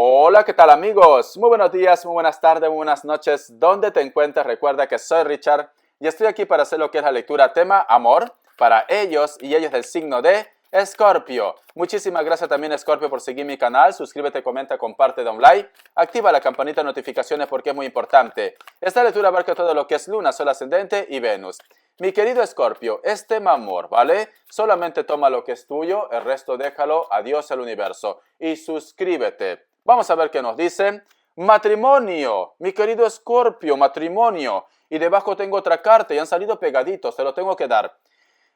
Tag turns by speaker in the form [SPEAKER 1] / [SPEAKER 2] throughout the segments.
[SPEAKER 1] Hola, ¿qué tal amigos? Muy buenos días, muy buenas tardes, muy buenas noches. ¿Dónde te encuentras? Recuerda que soy Richard y estoy aquí para hacer lo que es la lectura tema amor para ellos y ellos del signo de Escorpio. Muchísimas gracias también Escorpio por seguir mi canal. Suscríbete, comenta, comparte, da un like. Activa la campanita de notificaciones porque es muy importante. Esta lectura abarca todo lo que es Luna, Sol ascendente y Venus. Mi querido Escorpio, es tema amor, ¿vale? Solamente toma lo que es tuyo, el resto déjalo a Dios, al universo. Y suscríbete. Vamos a ver qué nos dice. Matrimonio, mi querido Escorpio, matrimonio. Y debajo tengo otra carta y han salido pegaditos, te lo tengo que dar.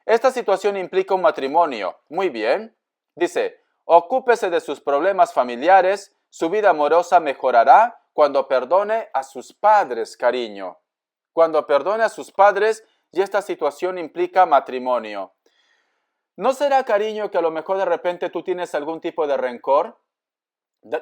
[SPEAKER 1] Esta situación implica un matrimonio. Muy bien. Dice, ocúpese de sus problemas familiares, su vida amorosa mejorará cuando perdone a sus padres, cariño. Cuando perdone a sus padres y esta situación implica matrimonio. ¿No será, cariño, que a lo mejor de repente tú tienes algún tipo de rencor?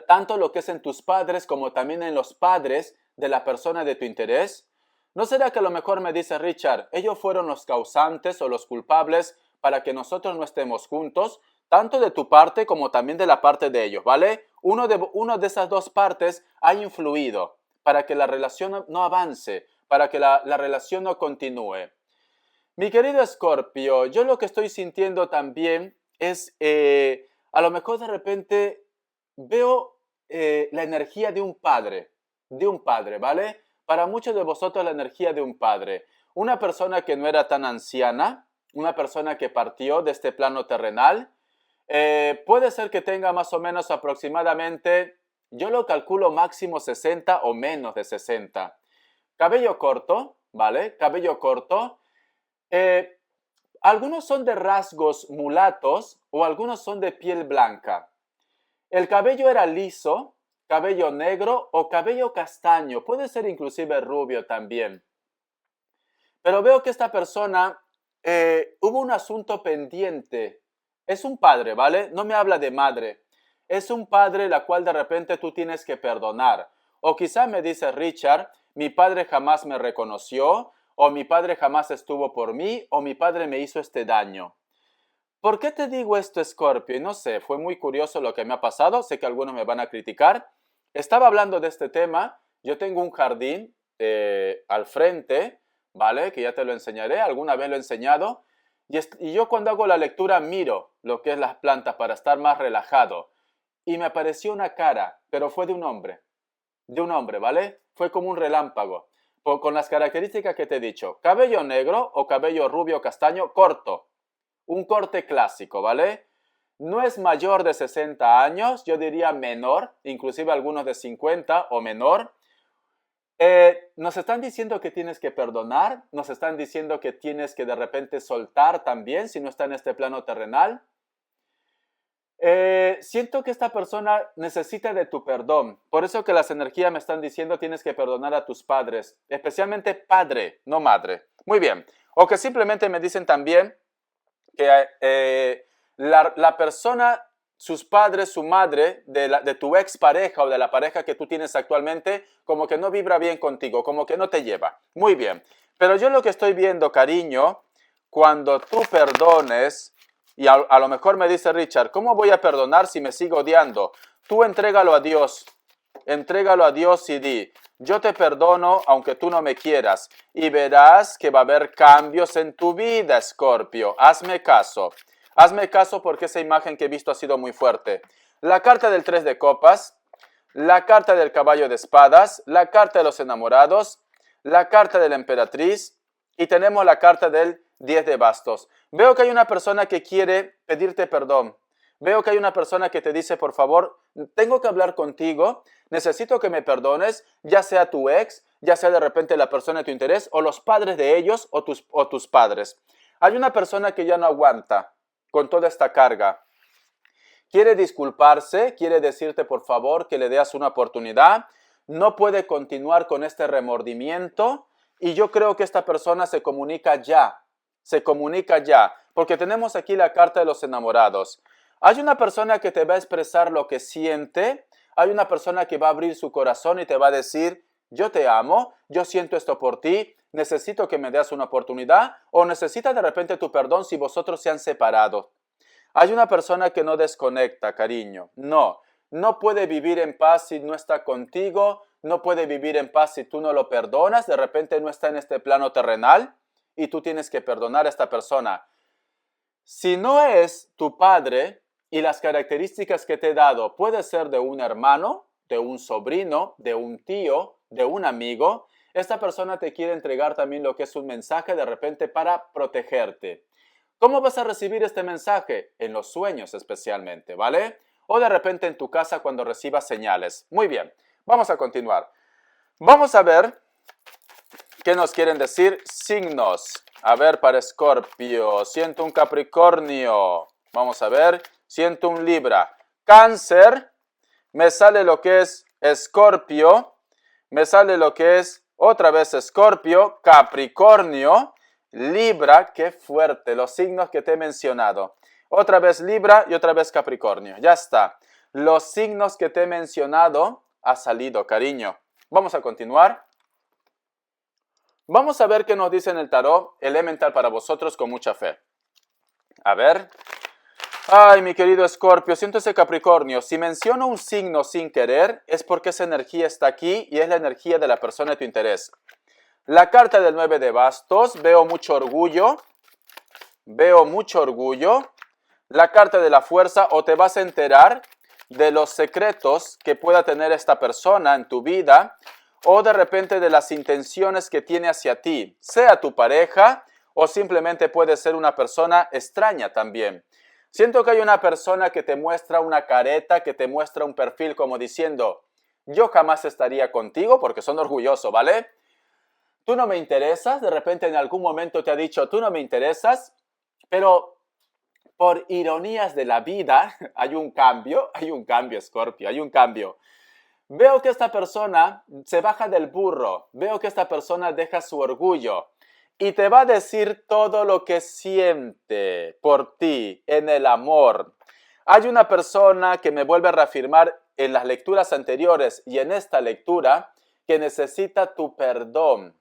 [SPEAKER 1] Tanto lo que es en tus padres como también en los padres de la persona de tu interés? ¿No será que a lo mejor me dice Richard, ellos fueron los causantes o los culpables para que nosotros no estemos juntos, tanto de tu parte como también de la parte de ellos, ¿vale? Uno de esas dos partes ha influido para que la relación no avance, para que la relación no continúe. Mi querido Escorpio, yo lo que estoy sintiendo también es, a lo mejor de repente veo la energía de un padre, ¿vale? Para muchos de vosotros la energía de un padre. Una persona que no era tan anciana, una persona que partió de este plano terrenal, puede ser que tenga más o menos aproximadamente, yo lo calculo máximo 60 o menos de 60. Cabello corto, ¿vale? Cabello corto. Eh, Algunos son de rasgos mulatos o algunos son de piel blanca. El cabello era liso, cabello negro o cabello castaño. Puede ser inclusive rubio también. Pero veo que esta persona hubo un asunto pendiente. Es un padre, ¿vale? No me habla de madre. Es un padre la cual de repente tú tienes que perdonar. O quizá me dice Richard, mi padre jamás me reconoció, o mi padre jamás estuvo por mí, o mi padre me hizo este daño. ¿Por qué te digo esto, Scorpio? No sé, fue muy curioso lo que me ha pasado. Sé que algunos me van a criticar. Estaba hablando de este tema. Yo tengo un jardín al frente, ¿vale? Que ya te lo enseñaré. Alguna vez lo he enseñado. Y yo cuando hago la lectura miro lo que es las plantas para estar más relajado. Y me apareció una cara, pero fue de un hombre, ¿vale? Fue como un relámpago, con las características que te he dicho. Cabello negro o cabello rubio castaño corto, un corte clásico, ¿vale? No es mayor de 60 años, yo diría menor, inclusive algunos de 50 o menor. Nos están diciendo que tienes que perdonar, nos están diciendo que tienes que de repente soltar también si no está en este plano terrenal. Siento que esta persona necesita de tu perdón. Por eso que las energías me están diciendo tienes que perdonar a tus padres. Especialmente padre, no madre. Muy bien. O que simplemente me dicen también que la persona, sus padres, su madre, de tu expareja o de la pareja que tú tienes actualmente, como que no vibra bien contigo, como que no te lleva. Muy bien. Pero yo lo que estoy viendo, cariño, cuando tú perdones, y a lo mejor me dice Richard, ¿cómo voy a perdonar si me sigo odiando? Tú entrégalo a Dios y di, yo te perdono aunque tú no me quieras y verás que va a haber cambios en tu vida, Escorpio. Hazme caso porque esa imagen que he visto ha sido muy fuerte. La carta del 3 de copas, la carta del caballo de espadas, la carta de los enamorados, la carta de la emperatriz y tenemos la carta del 10 de bastos. Veo que hay una persona que quiere pedirte perdón. Veo que hay una persona que te dice, por favor, tengo que hablar contigo, necesito que me perdones, ya sea tu ex, ya sea de repente la persona de tu interés, o los padres de ellos, o tus padres. Hay una persona que ya no aguanta con toda esta carga. Quiere disculparse, quiere decirte por favor que le des una oportunidad, no puede continuar con este remordimiento y yo creo que esta persona se comunica ya, porque tenemos aquí la carta de los enamorados. Hay una persona que te va a expresar lo que siente, hay una persona que va a abrir su corazón y te va a decir, yo te amo, yo siento esto por ti, necesito que me des una oportunidad o necesita de repente tu perdón si vosotros se han separado. Hay una persona que no desconecta, cariño. No no puede vivir en paz si no está contigo, no puede vivir en paz si tú no lo perdonas, de repente no está en este plano terrenal y tú tienes que perdonar a esta persona. Si no es tu padre y las características que te he dado, puede ser de un hermano, de un sobrino, de un tío, de un amigo, esta persona te quiere entregar también lo que es un mensaje de repente para protegerte. ¿Cómo vas a recibir este mensaje? En los sueños especialmente, ¿vale? O de repente en tu casa cuando recibas señales. Muy bien, vamos a continuar. Vamos a ver qué nos quieren decir signos. A ver, para Escorpio, siento un Capricornio. Vamos a ver, siento un Libra. Cáncer, me sale lo que es Escorpio. Me sale lo que es otra vez Escorpio, Capricornio, Libra. Qué fuerte, los signos que te he mencionado. Otra vez Libra y otra vez Capricornio. Ya está. Los signos que te he mencionado ha salido, cariño. Vamos a continuar. Vamos a ver qué nos dice en el tarot elemental para vosotros con mucha fe. A ver. Ay, mi querido Escorpio, siento ese Capricornio. Si menciono un signo sin querer, es porque esa energía está aquí y es la energía de la persona de tu interés. La carta del 9 de bastos, veo mucho orgullo. Veo mucho orgullo. La carta de la fuerza, o te vas a enterar de los secretos que pueda tener esta persona en tu vida, o de repente de las intenciones que tiene hacia ti, sea tu pareja o simplemente puede ser una persona extraña también. Siento que hay una persona que te muestra una careta, que te muestra un perfil como diciendo, yo jamás estaría contigo porque son orgullosos, ¿vale? Tú no me interesas, de repente en algún momento te ha dicho, tú no me interesas, pero por ironías de la vida, hay un cambio, Escorpio, hay un cambio. Veo que esta persona se baja del burro, veo que esta persona deja su orgullo y te va a decir todo lo que siente por ti en el amor. Hay una persona que me vuelve a reafirmar en las lecturas anteriores y en esta lectura que necesita tu perdón.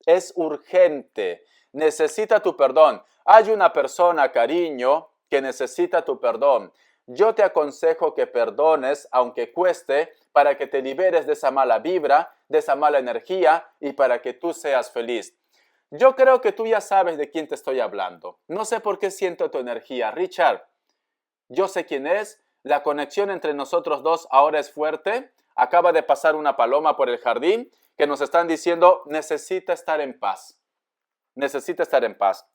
[SPEAKER 1] Es urgente, necesita tu perdón. Hay una persona, cariño, que necesita tu perdón. Yo te aconsejo que perdones, aunque cueste, para que te liberes de esa mala vibra, de esa mala energía y para que tú seas feliz. Yo creo que tú ya sabes de quién te estoy hablando. No sé por qué siento tu energía. Richard, yo sé quién es. La conexión entre nosotros dos ahora es fuerte. Acaba de pasar una paloma por el jardín que nos están diciendo, necesita estar en paz. Necesita estar en paz.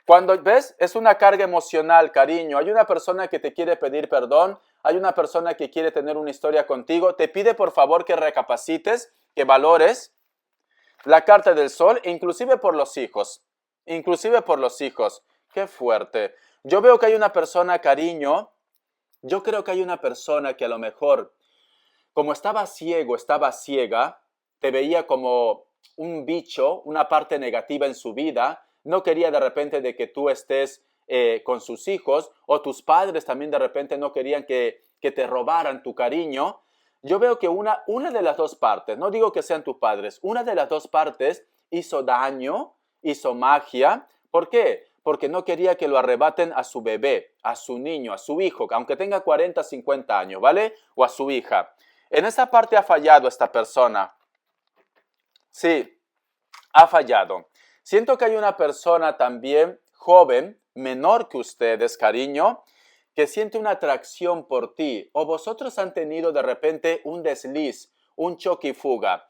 [SPEAKER 1] Cuando ves, es una carga emocional, cariño. Hay una persona que te quiere pedir perdón, hay una persona que quiere tener una historia contigo. Te pide por favor que recapacites, que valores la carta del sol, inclusive por los hijos. Inclusive por los hijos. Qué fuerte. Yo veo que hay una persona, cariño. Yo creo que hay una persona que a lo mejor, como estaba ciego, estaba ciega, te veía como un bicho, una parte negativa en su vida. No quería de repente de que tú estés con sus hijos, o tus padres también de repente no querían que te robaran tu cariño. Yo veo que una de las dos partes, no digo que sean tus padres, una de las dos partes hizo daño, hizo magia. ¿Por qué? Porque no quería que lo arrebaten a su bebé, a su niño, a su hijo, aunque tenga 40, 50 años, ¿vale? O a su hija. En esa parte ha fallado esta persona. Sí, ha fallado. Siento que hay una persona también joven, menor que ustedes, cariño, que siente una atracción por ti, o vosotros han tenido de repente un desliz, un choque y fuga.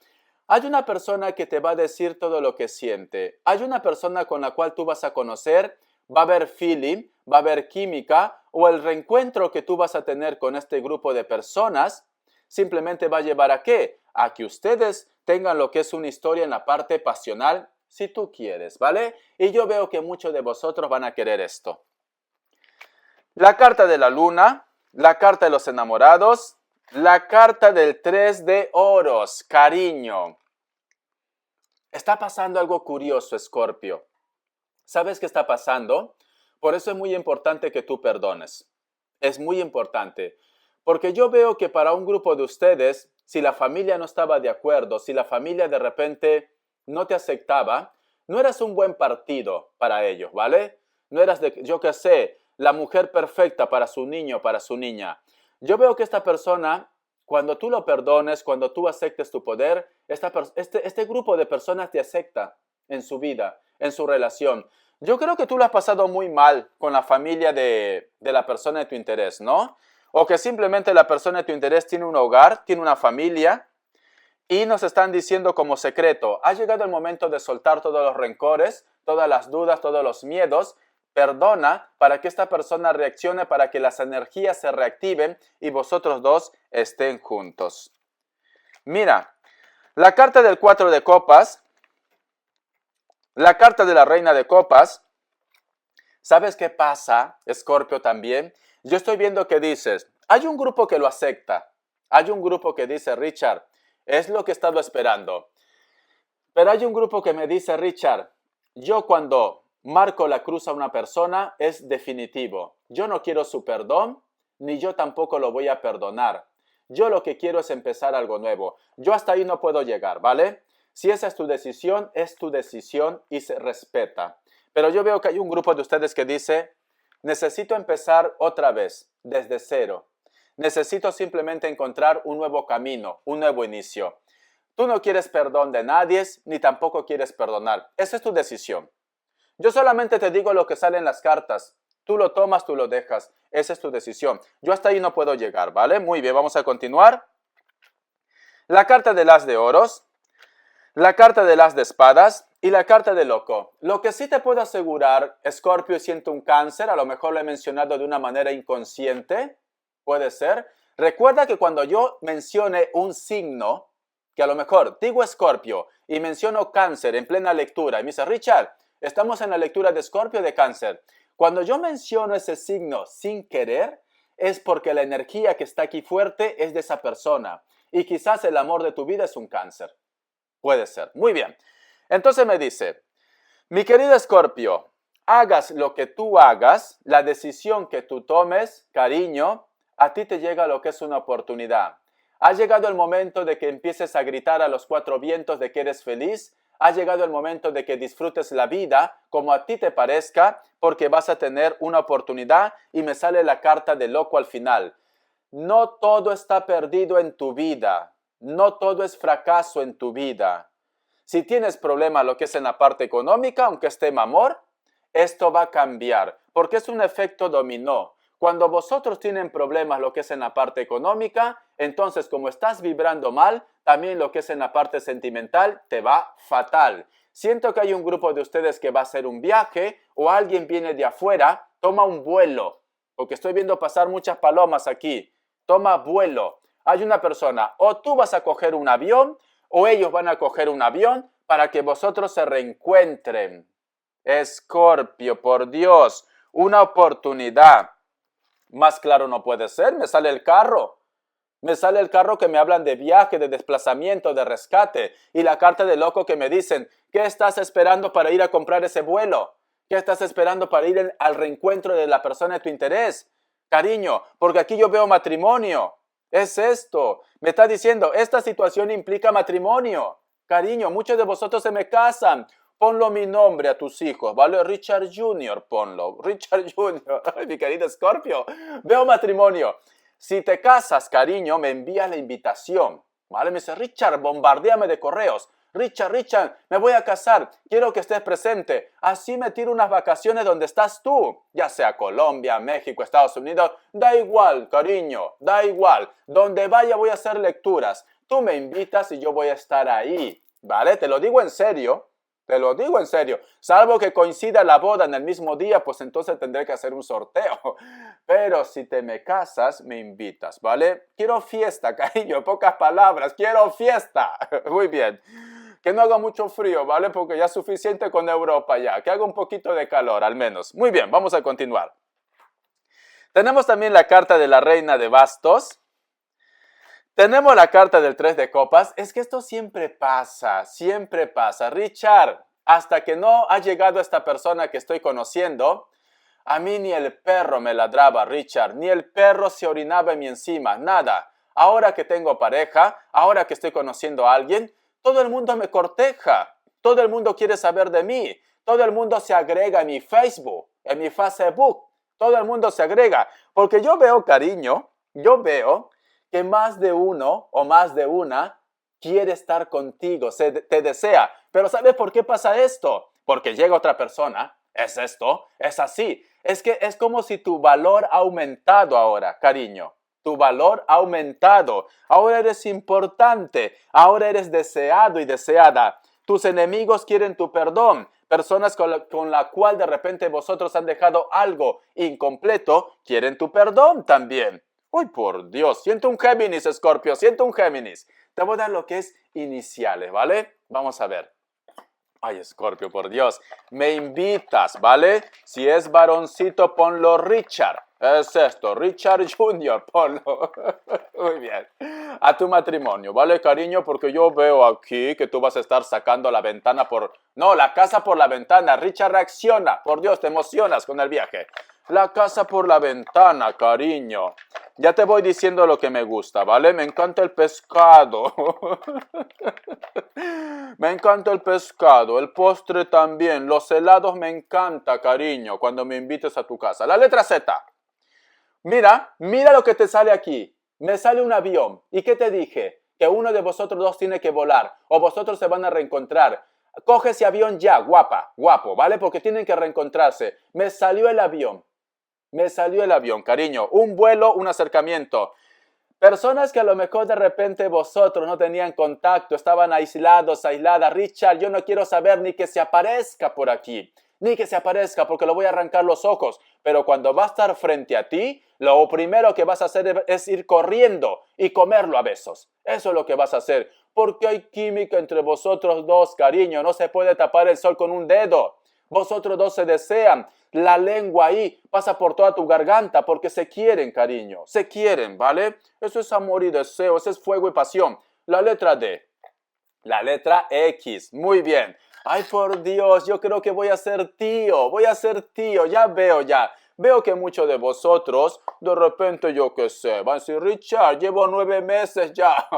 [SPEAKER 1] Hay una persona que te va a decir todo lo que siente. Hay una persona con la cual tú vas a conocer, va a haber feeling, va a haber química, o el reencuentro que tú vas a tener con este grupo de personas simplemente va a llevar a ¿qué? A que ustedes tengan lo que es una historia en la parte pasional, si tú quieres, ¿vale? Y yo veo que muchos de vosotros van a querer esto. La carta de la luna, la carta de los enamorados, la carta del 3 de oros, cariño. Está pasando algo curioso, Escorpio. ¿Sabes qué está pasando? Por eso es muy importante que tú perdones. Es muy importante. Porque yo veo que para un grupo de ustedes, si la familia no estaba de acuerdo, si la familia de repente no te aceptaba, no eras un buen partido para ellos, ¿vale? No eras, yo qué sé, la mujer perfecta para su niño, para su niña. Yo veo que esta persona, cuando tú lo perdones, cuando tú aceptes tu poder, este grupo de personas te acepta en su vida, en su relación. Yo creo que tú lo has pasado muy mal con la familia de la persona de tu interés, ¿no? O que simplemente la persona de tu interés tiene un hogar, tiene una familia y nos están diciendo como secreto, ha llegado el momento de soltar todos los rencores, todas las dudas, todos los miedos. Perdona para que esta persona reaccione, para que las energías se reactiven y vosotros dos estén juntos. Mira, la carta del 4 de copas, la carta de la reina de copas. ¿Sabes qué pasa, Escorpio, también? Yo estoy viendo que dices, hay un grupo que lo acepta. Hay un grupo que dice, Richard, es lo que he estado esperando. Pero hay un grupo que me dice, Richard, yo cuando marco la cruz a una persona es definitivo. Yo no quiero su perdón, ni yo tampoco lo voy a perdonar. Yo lo que quiero es empezar algo nuevo. Yo hasta ahí no puedo llegar, ¿vale? Si esa es tu decisión y se respeta. Pero yo veo que hay un grupo de ustedes que dice, necesito empezar otra vez, desde cero. Necesito simplemente encontrar un nuevo camino, un nuevo inicio. Tú no quieres perdón de nadie, ni tampoco quieres perdonar. Esa es tu decisión. Yo solamente te digo lo que sale en las cartas. Tú lo tomas, tú lo dejas. Esa es tu decisión. Yo hasta ahí no puedo llegar, ¿vale? Muy bien, vamos a continuar. La carta del as de oros, la carta del as de espadas y la carta de loco. Lo que sí te puedo asegurar, Escorpio, siento un cáncer, a lo mejor lo he mencionado de una manera inconsciente, puede ser. Recuerda que cuando yo mencione un signo, que a lo mejor digo Escorpio y menciono cáncer en plena lectura, y me dice, Richard, estamos en la lectura de Escorpio de cáncer. Cuando yo menciono ese signo sin querer, es porque la energía que está aquí fuerte es de esa persona. Y quizás el amor de tu vida es un cáncer. Puede ser. Muy bien. Entonces me dice, mi querido Escorpio, hagas lo que tú hagas, la decisión que tú tomes, cariño, a ti te llega lo que es una oportunidad. Ha llegado el momento de que empieces a gritar a los cuatro vientos de que eres feliz. Ha llegado el momento de que disfrutes la vida como a ti te parezca, porque vas a tener una oportunidad y me sale la carta de loco al final. No todo está perdido en tu vida. No todo es fracaso en tu vida. Si tienes problema lo que es en la parte económica, aunque esté en amor, esto va a cambiar, porque es un efecto dominó. Cuando vosotros tienen problemas lo que es en la parte económica, entonces como estás vibrando mal, también lo que es en la parte sentimental te va fatal. Siento que hay un grupo de ustedes que va a hacer un viaje o alguien viene de afuera, toma un vuelo, porque estoy viendo pasar muchas palomas aquí. Toma vuelo. Hay una persona, o tú vas a coger un avión o ellos van a coger un avión para que vosotros se reencuentren. Escorpio, por Dios, una oportunidad. Más claro no puede ser, me sale el carro. Me sale el carro que me hablan de viaje, de desplazamiento, de rescate. Y la carta de loco que me dicen, ¿qué estás esperando para ir a comprar ese vuelo? ¿Qué estás esperando para ir al reencuentro de la persona de tu interés? Cariño, porque aquí yo veo matrimonio. Es esto. Me está diciendo, esta situación implica matrimonio. Cariño, muchos de vosotros se me casan. Ponlo mi nombre a tus hijos, ¿vale? Richard Jr., ponlo. Richard Jr. Ay, mi querido Escorpio. Veo matrimonio. Si te casas, cariño, me envías la invitación, ¿vale? Me dice, Richard, bombardéame de correos. Richard, me voy a casar, quiero que estés presente. Así me tiro unas vacaciones donde estás tú, ya sea Colombia, México, Estados Unidos. Da igual, cariño, da igual. Donde vaya voy a hacer lecturas. Tú me invitas y yo voy a estar ahí, ¿vale? Te lo digo en serio. Te lo digo en serio, salvo que coincida la boda en el mismo día, pues entonces tendré que hacer un sorteo. Pero si te me casas, me invitas, ¿vale? Quiero fiesta, cariño, pocas palabras, quiero fiesta. Muy bien. Que no haga mucho frío, ¿vale? Porque ya es suficiente con Europa ya. Que haga un poquito de calor, al menos. Muy bien, vamos a continuar. Tenemos también la carta de la reina de bastos. Tenemos la carta del 3 de copas. Es que esto siempre pasa, siempre pasa. Richard, hasta que no ha llegado esta persona que estoy conociendo, a mí ni el perro me ladraba, Richard, ni el perro se orinaba en mi encima, nada. Ahora que tengo pareja, ahora que estoy conociendo a alguien, todo el mundo me corteja, todo el mundo quiere saber de mí, todo el mundo se agrega en mi Facebook, todo el mundo se agrega, porque yo veo cariño. yo veo que más de uno o más de una quiere estar contigo, te desea. Pero ¿sabes por qué pasa esto? Porque llega otra persona, es esto, es así. Es que es como si tu valor ha aumentado ahora, cariño. Tu valor ha aumentado. Ahora eres importante. Ahora eres deseado y deseada. Tus enemigos quieren tu perdón. Personas con la cual de repente vosotros han dejado algo incompleto, quieren tu perdón también. ¡Uy, por Dios! Siento un Géminis, Escorpio. Siento un Géminis. Te voy a dar lo que es iniciales, ¿vale? Vamos a ver. Ay, Escorpio, por Dios. Me invitas, ¿vale? Si es varoncito, ponlo Richard. Es esto, Richard Jr., ponlo. Muy bien. A tu matrimonio, ¿vale, cariño? Porque yo veo aquí que tú vas a estar sacando la ventana por... No, la casa por la ventana. Richard reacciona. Por Dios, te emocionas con el viaje. La casa por la ventana, cariño. Ya te voy diciendo lo que me gusta, ¿vale? Me encanta el pescado. Me encanta el pescado, el postre también. Los helados me encanta, cariño, cuando me invites a tu casa. La letra Z. Mira lo que te sale aquí. Me sale un avión. ¿Y qué te dije? Que uno de vosotros dos tiene que volar o vosotros se van a reencontrar. Coge ese avión ya, guapa, guapo, ¿vale? Porque tienen que reencontrarse. Me salió el avión. Me salió el avión, cariño. Un vuelo, un acercamiento. Personas que a lo mejor de repente vosotros no tenían contacto, estaban aislados, aisladas. Richard, yo no quiero saber ni que se aparezca por aquí, ni que se aparezca porque lo voy a arrancar los ojos. Pero cuando va a estar frente a ti, lo primero que vas a hacer es ir corriendo y comerlo a besos. Eso es lo que vas a hacer. Porque hay química entre vosotros dos, cariño. No se puede tapar el sol con un dedo. Vosotros dos se desean. La lengua ahí pasa por toda tu garganta porque se quieren, cariño. Se quieren, ¿vale? Eso es amor y deseo, eso es fuego y pasión. La letra D. La letra X. Muy bien. Ay, por Dios, yo creo que voy a ser tío. Voy a ser tío. Ya veo, ya. Veo que muchos de vosotros, de repente, yo qué sé, van a decir, Richard, llevo 9 meses ya.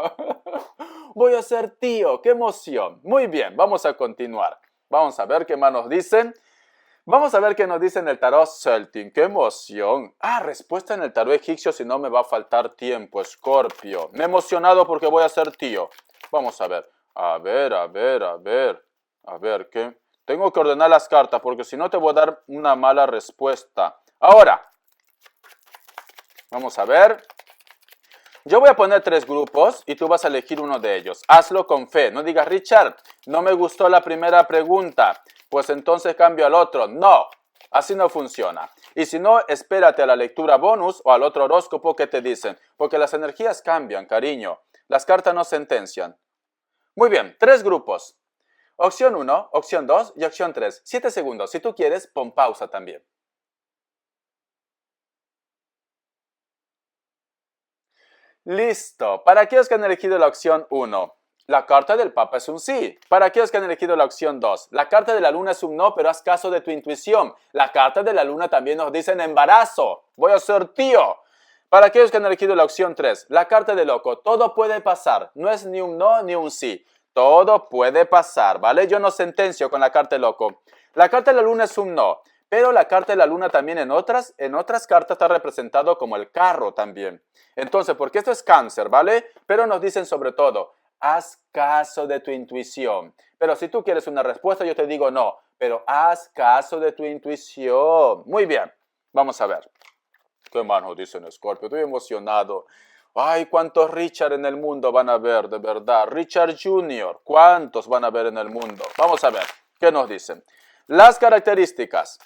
[SPEAKER 1] Voy a ser tío. ¡Qué emoción! Muy bien, vamos a continuar. Vamos a ver qué más nos dicen. Vamos a ver qué nos dice en el tarot Celtic. ¡Qué emoción! Ah, respuesta en el tarot egipcio, si no me va a faltar tiempo, Escorpio. Me he emocionado porque voy a ser tío. Vamos a ver. A ver, ¿qué? Tengo que ordenar las cartas porque si no te voy a dar una mala respuesta. Ahora, vamos a ver. Yo voy a poner 3 grupos y tú vas a elegir uno de ellos. Hazlo con fe. No digas, Richard, no me gustó la primera pregunta. Pues entonces cambio al otro. No, así no funciona. Y si no, espérate a la lectura bonus o al otro horóscopo que te dicen. Porque las energías cambian, cariño. Las cartas no sentencian. Muy bien, 3 grupos. Opción 1, opción 2 y opción 3. 7 segundos. Si tú quieres, pon pausa también. Listo. Para aquellos que han elegido la opción 1, la carta del Papa es un sí. Para aquellos que han elegido la opción 2, la carta de la Luna es un no, pero haz caso de tu intuición. La carta de la Luna también nos dice en embarazo. Voy a ser tío. Para aquellos que han elegido la opción 3, la carta de loco. Todo puede pasar. No es ni un no ni un sí. Todo puede pasar, ¿vale? Yo no sentencio con la carta de loco. La carta de la Luna es un no. Pero la carta de la Luna también en otras cartas está representado como el carro también. Entonces, porque esto es cáncer, ¿vale? Pero nos dicen sobre todo, haz caso de tu intuición. Pero si tú quieres una respuesta, yo te digo no. Pero haz caso de tu intuición. Muy bien, vamos a ver. ¿Qué más nos dicen, Scorpio? Estoy emocionado. Ay, ¿cuántos Richard en el mundo van a haber, de verdad? Richard Jr., ¿cuántos van a haber en el mundo? Vamos a ver, ¿qué nos dicen? Las características.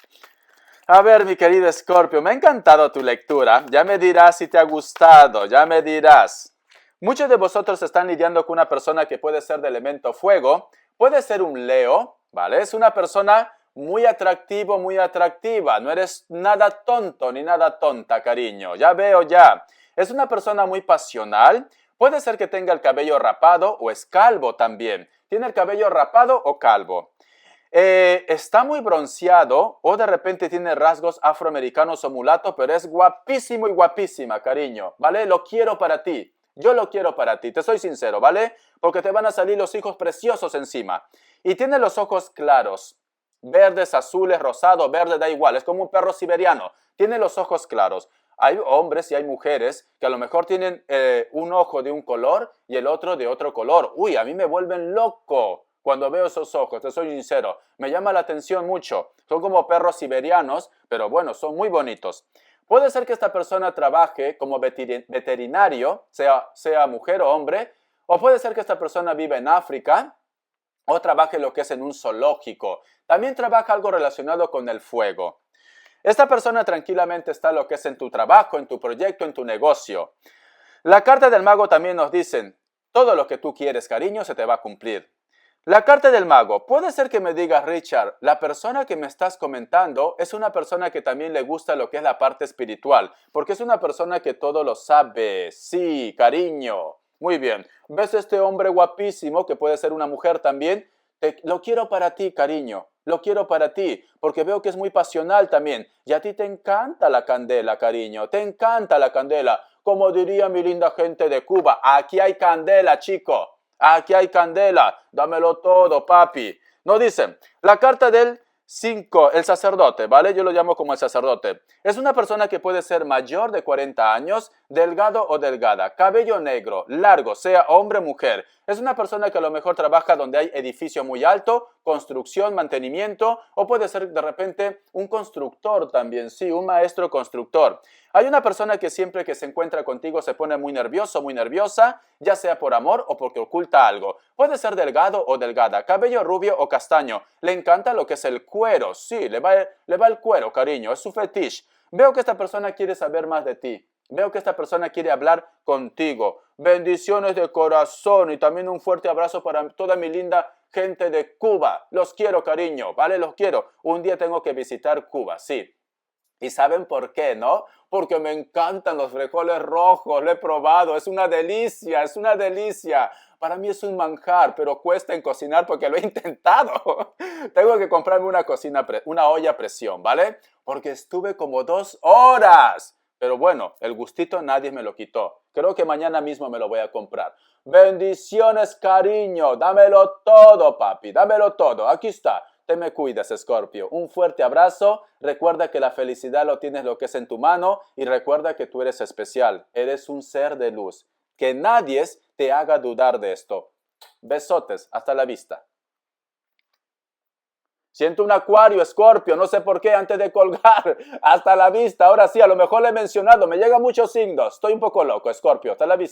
[SPEAKER 1] A ver, mi querido Scorpio, me ha encantado tu lectura. Ya me dirás si te ha gustado, ya me dirás. Muchos de vosotros están lidiando con una persona que puede ser de elemento fuego. Puede ser un Leo, ¿vale? Es una persona muy atractivo, muy atractiva. No eres nada tonto ni nada tonta, cariño. Ya veo, ya. Es una persona muy pasional. Puede ser que tenga el cabello rapado o es calvo también. ¿Tiene el cabello rapado o calvo? Está muy bronceado o de repente tiene rasgos afroamericanos o mulato, pero es guapísimo y guapísima, cariño, ¿vale? Lo quiero para ti, yo lo quiero para ti, te soy sincero, ¿vale? Porque te van a salir los hijos preciosos encima. Y tiene los ojos claros, verdes, azules, rosado, verde, da igual, es como un perro siberiano, tiene los ojos claros. Hay hombres y hay mujeres que a lo mejor tienen un ojo de un color y el otro de otro color. Uy, a mí me vuelven loco cuando veo esos ojos, te soy sincero. Me llama la atención mucho. Son como perros siberianos, pero bueno, son muy bonitos. Puede ser que esta persona trabaje como veterinario, sea mujer o hombre, o puede ser que esta persona viva en África o trabaje lo que es en un zoológico. También trabaja algo relacionado con el fuego. Esta persona tranquilamente está lo que es en tu trabajo, en tu proyecto, en tu negocio. La carta del mago también nos dice, todo lo que tú quieres, cariño, se te va a cumplir. La carta del mago, puede ser que me digas, Richard, la persona que me estás comentando es una persona que también le gusta lo que es la parte espiritual, porque es una persona que todo lo sabe. Sí, cariño. Muy bien. ¿Ves este hombre guapísimo, que puede ser una mujer también? Lo quiero para ti, cariño. Lo quiero para ti, porque veo que es muy pasional también. Y a ti te encanta la candela, cariño. Te encanta la candela. Como diría mi linda gente de Cuba, aquí hay candela, chico. Aquí hay candela, dámelo todo, papi. No dicen, la carta del 5, el sacerdote, ¿vale? Yo lo llamo como el sacerdote. Es una persona que puede ser mayor de 40 años, delgado o delgada, cabello negro, largo, sea hombre o mujer. Es una persona que a lo mejor trabaja donde hay edificio muy alto, construcción, mantenimiento, o puede ser de repente un constructor también, sí, un maestro constructor. Hay una persona que siempre que se encuentra contigo se pone muy nervioso, muy nerviosa, ya sea por amor o porque oculta algo. Puede ser delgado o delgada, cabello rubio o castaño. Le encanta lo que es el cuero, sí, le va el cuero, cariño, es su fetiche. Veo que esta persona quiere saber más de ti. Veo que esta persona quiere hablar contigo. Bendiciones de corazón y también un fuerte abrazo para toda mi linda gente de Cuba. Los quiero, cariño, ¿vale? Los quiero. Un día tengo que visitar Cuba, sí. ¿Y saben por qué, no? Porque me encantan los frijoles rojos, lo he probado, es una delicia, es una delicia. Para mí es un manjar, pero cuesta en cocinar porque lo he intentado. Tengo que comprarme una olla a presión, ¿vale? Porque estuve como 2 horas. Pero bueno, el gustito nadie me lo quitó. Creo que mañana mismo me lo voy a comprar. Bendiciones, cariño. Dámelo todo, papi. Dámelo todo. Aquí está. Te me cuidas, Escorpio. Un fuerte abrazo. Recuerda que la felicidad lo tienes lo que es en tu mano y recuerda que tú eres especial. Eres un ser de luz. Que nadie te haga dudar de esto. Besotes. Hasta la vista. Siento un acuario, Escorpio, no sé por qué, antes de colgar. Hasta la vista. Ahora sí, a lo mejor le he mencionado. Me llegan muchos signos. Estoy un poco loco, Escorpio. Hasta la vista.